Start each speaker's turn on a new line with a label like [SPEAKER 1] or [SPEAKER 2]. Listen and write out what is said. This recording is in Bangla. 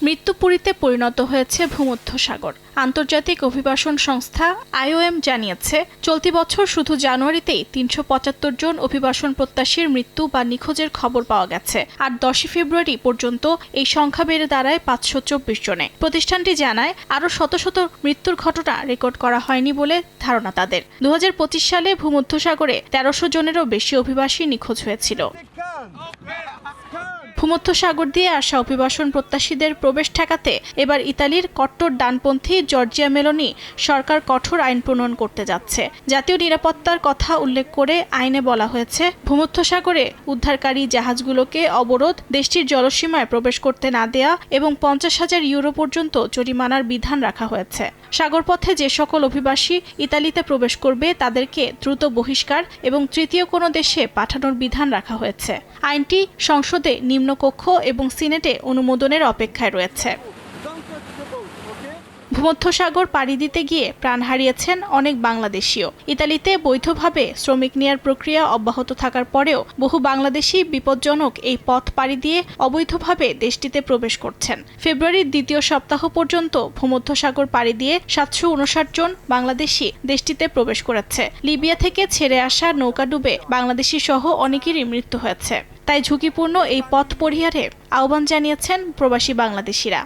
[SPEAKER 1] মৃত্যুপুরীতে পরিণত হয়েছে ভূমধ্যসাগর। আন্তর্জাতিক অভিবাসন সংস্থা IOM জানিয়েছে, চলতি বছর শুধু জানুয়ারিতেই ৩৭৫ জন অভিবাসন প্রত্যাশীর মৃত্যু বা নিখোঁজের খবর পাওয়া গেছে। আর ১০ ফেব্রুয়ারি পর্যন্ত এই সংখ্যা বেড়ে দাঁড়ায় ৫২৪ জনে। প্রতিষ্ঠানটি জানায়, আরও শত শত মৃত্যুর ঘটনা রেকর্ড করা হয়নি বলে ধারণা তাদের। ২০২৫ সালে ভূমধ্যসাগরে ১৩০০ জনেরও বেশি অভিবাসী নিখোঁজ হয়েছিল। ভূমধ্যসাগর দিয়ে আসা অভিবাসন প্রত্যাশীদের প্রবেশ ঠেকাতে এবার ইতালির কট্টর ডানপন্থী জর্জিয়া মেলোনি সরকার কঠোর আইন প্রণয়ন করতে যাচ্ছে। জাতীয় নিরাপত্তার কথা উল্লেখ করে আইনে বলা হয়েছে, ভূমধ্যসাগরে উদ্ধারকারী জাহাজগুলোকে অবরোধ, দেশটির জলসীমায় প্রবেশ করতে না দেয়া এবং ৫০,০০০ ইউরো পর্যন্ত জরিমানার বিধান রাখা হয়েছে। সাগরপথে যে সকল অভিবাসী ইতালিতে প্রবেশ করবে তাদেরকে দ্রুত বহিষ্কার এবং তৃতীয় কোনো দেশে পাঠানোর বিধান রাখা হয়েছে। আইনটি সংসদে নিম্নকক্ষ এবং সিনেটে অনুমোদনের অপেক্ষায় রয়েছে। ভূমধ্যসাগর পাড়ি দিতে গিয়ে প্রাণ হারিয়েছেন অনেক বাংলাদেশীও। ইতালিতে বৈধভাবে শ্রমিক নেয়ার প্রক্রিয়া অব্যাহত থাকার পরেও বহু বাংলাদেশি বিপজ্জনক এই পথ পাড়ি দিয়ে অবৈধভাবে দেশটিতে প্রবেশ করছেন। ফেব্রুয়ারির দ্বিতীয় সপ্তাহ পর্যন্ত ভূমধ্যসাগর পাড়ি দিয়ে ৭৫৯ জন বাংলাদেশি দেশটিতে প্রবেশ করেছে। লিবিয়া থেকে ছেড়ে আসা নৌকা ডুবে বাংলাদেশি সহ অনেকেরই মৃত্যু হয়েছে। তাই ঝুঁকিপূর্ণ এই পথ পরিহারে আহ্বান জানিয়েছেন প্রবাসী বাংলাদেশিরা।